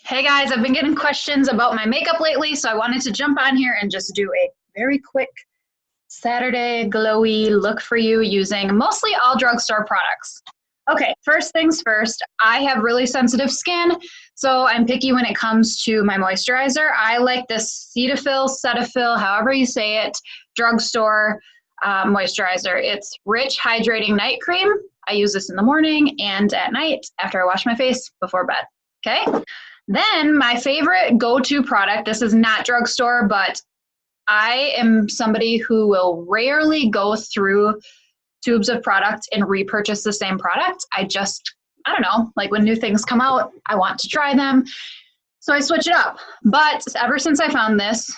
Hey guys, I've been getting questions about my makeup lately, so I wanted to jump on here and just do a very quick Saturday glowy look for you using mostly all drugstore products. Okay, first things first, I have really sensitive skin, so I'm picky when it comes to my moisturizer. I like this Cetaphil, however you say it, drugstore moisturizer. It's rich, hydrating night cream. I use this in the morning and at night after I wash my face before bed, okay? Then my favorite go-to product, this is not drugstore, but I am somebody who will rarely go through tubes of product and repurchase the same product. I don't know, like when new things come out, I want to try them. So I switch it up. But ever since I found this,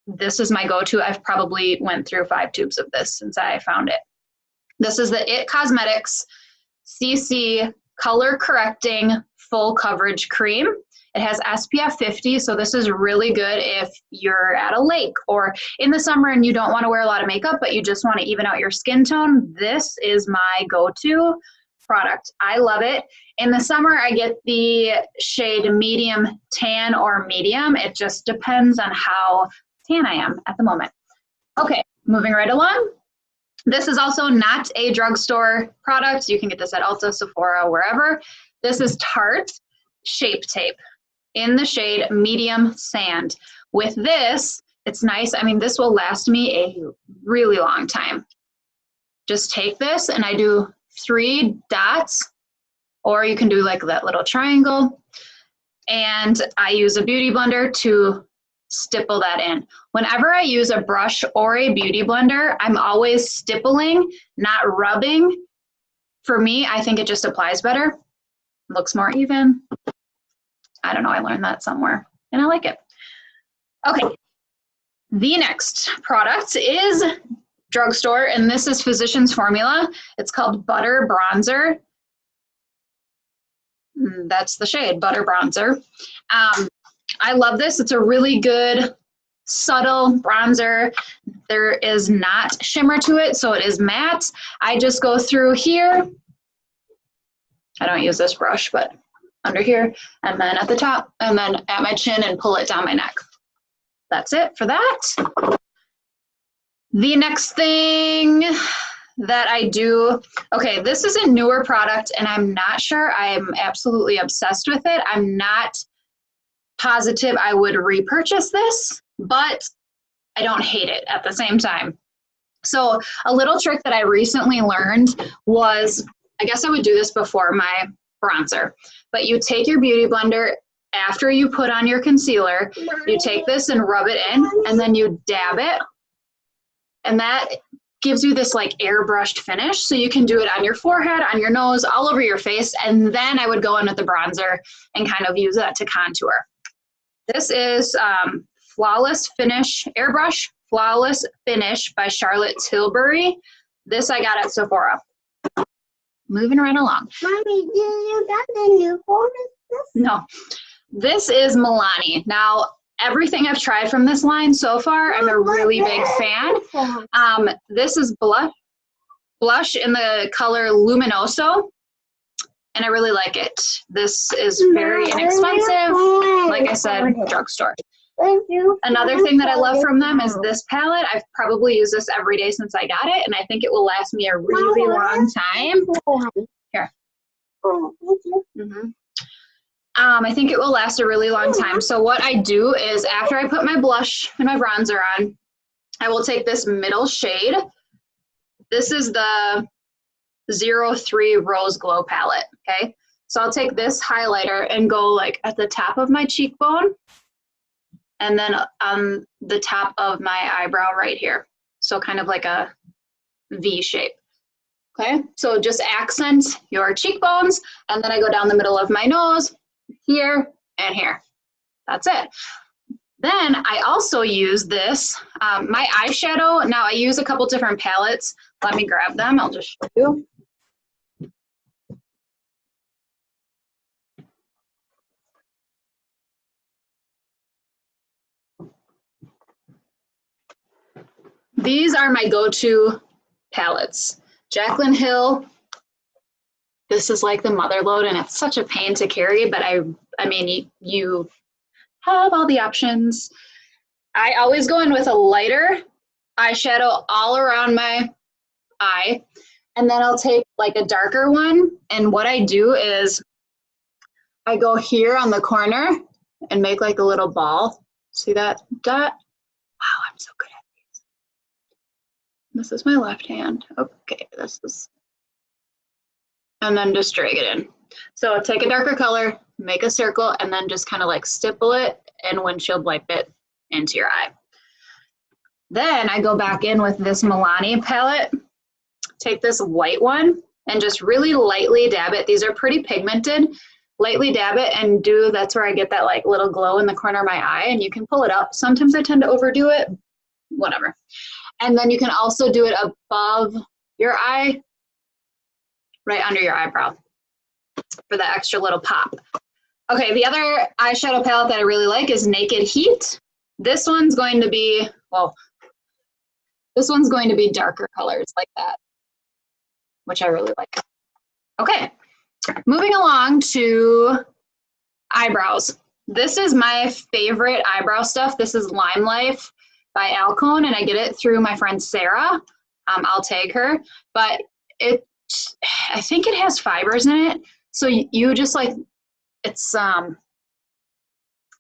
this is my go-to. I've probably went through 5 tubes of this since I found it. This is the IT Cosmetics CC Color Correcting Full Coverage Cream. It has SPF 50, so this is really good if you're at a lake or in the summer and you don't want to wear a lot of makeup, but you just want to even out your skin tone. This is my go-to product. I love it. In the summer, I get the shade medium tan or medium. It just depends on how tan I am at the moment. Okay, moving right along. This is also not a drugstore product. You can get this at Ulta, Sephora, wherever. This is Tarte Shape Tape in the shade Medium Sand. With this, it's nice. I mean, this will last me a really long time. Just take this and I do 3 dots, or you can do like that little triangle. And I use a beauty blender to stipple that in. Whenever I use a brush or a beauty blender, I'm always stippling, not rubbing. For me, I think it just applies better. Looks more even. I don't know, I learned that somewhere and I like it. Okay, the next product is drugstore, and this is Physicians Formula. It's called Butter Bronzer. That's the shade, Butter Bronzer. I love this. It's a really good, subtle bronzer. There is not shimmer to it, so it is matte. I just go through here. I don't use this brush, but under here, and then at the top, and then at my chin and pull it down my neck. That's it for that. The next thing that I do, okay, this is a newer product and I'm not sure, I'm absolutely obsessed with it. I'm not positive I would repurchase this, but I don't hate it at the same time. So a little trick that I recently learned was, I guess I would do this before my bronzer, but you take your beauty blender after you put on your concealer, you take this and rub it in, and then you dab it, and that gives you this like airbrushed finish. So you can do it on your forehead, on your nose, all over your face, and then I would go in with the bronzer and kind of use that to contour. This is Flawless Finish, Airbrush Flawless Finish by Charlotte Tilbury. This I got at Sephora. Moving right along. Mommy, did you got the new phone? No, this is Milani. Now, everything I've tried from this line so far, I'm a really big fan. This is blush in the color Luminoso, and I really like it. This is very inexpensive. Like I said, drugstore. Another thing that I love from them is this palette. I've probably used this every day since I got it, and I think it will last me a really long time. Here. Oh, thank you. I think it will last a really long time. So what I do is after I put my blush and my bronzer on, I will take this middle shade. This is the 03 Rose Glow palette, okay? So I'll take this highlighter and go like at the top of my cheekbone, and then on the top of my eyebrow right here. So kind of like a V shape, okay? So just accent your cheekbones, and then I go down the middle of my nose, here and here. That's it. Then I also use this, my eyeshadow. Now I use a couple different palettes. Let me grab them, I'll just show you. These are my go-to palettes. Jaclyn Hill This is like the mother load, and it's such a pain to carry, but I mean, you have all the options. I always go in with a lighter eyeshadow all around my eye, and then I'll take like a darker one, and what I do is I go here on the corner and make like a little ball. See that dot? Wow, I'm so good at these. This is my left hand. Okay, this is, and then just drag it in. So take a darker color, make a circle, and then just kind of like stipple it and windshield wipe it into your eye. Then I go back in with this Milani palette, take this white one, and just really lightly dab it. These are pretty pigmented. Lightly dab it and do, that's where I get that like little glow in the corner of my eye, and you can pull it up. Sometimes I tend to overdo it, whatever. And then you can also do it above your eye, right under your eyebrow for that extra little pop. Okay, the other eyeshadow palette that I really like is Naked Heat. This one's going to be, well, this one's going to be darker colors like that, which I really like. Okay. Moving along to eyebrows. This is my favorite eyebrow stuff. This is Lime Life by Alcone, and I get it through my friend Sarah. I'll tag her, but I think it has fibers in it. So you just like, it's kind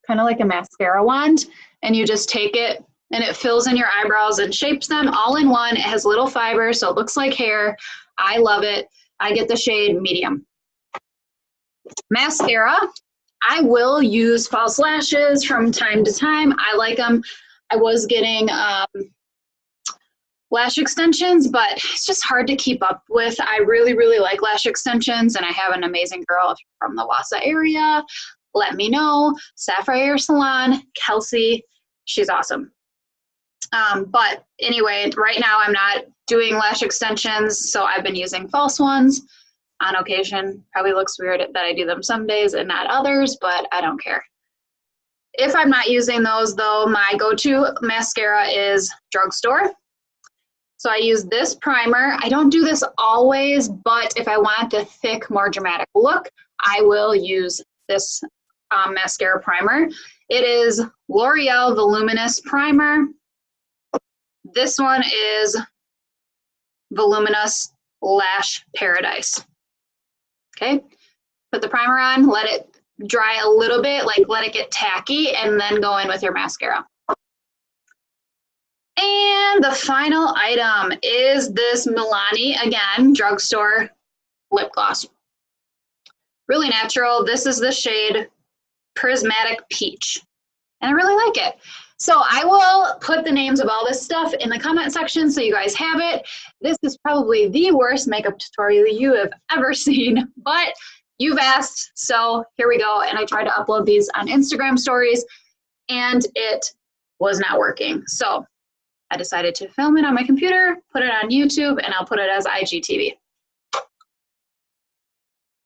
of like a mascara wand, and you just take it and it fills in your eyebrows and shapes them all in one. It has little fibers, so it looks like hair. I love it. I get the shade medium. Mascara, I will use false lashes from time to time. I like them. I was getting lash extensions, but it's just hard to keep up with. I really, really like lash extensions, and I have an amazing girl from the Wausau area. Let me know. Sapphire Salon, Kelsey, she's awesome. But anyway, right now I'm not doing lash extensions, so I've been using false ones on occasion. Probably looks weird that I do them some days and not others, but I don't care. If I'm not using those though, my go-to mascara is Drugstore. So I use this primer. I don't do this always, but if I want a thick, more dramatic look, I will use this mascara primer. It is L'Oreal Voluminous Primer. This one is Voluminous Lash Paradise. Okay, put the primer on, let it dry a little bit, like let it get tacky, and then go in with your mascara. And the final item is this Milani, again, Drugstore lip gloss. Really natural. This is the shade Prismatic Peach, and I really like it. So I will put the names of all this stuff in the comment section so you guys have it. This is probably the worst makeup tutorial you have ever seen, but you've asked, so here we go. And I tried to upload these on Instagram stories, and it was not working. So I decided to film it on my computer, put it on YouTube, and I'll put it as IGTV.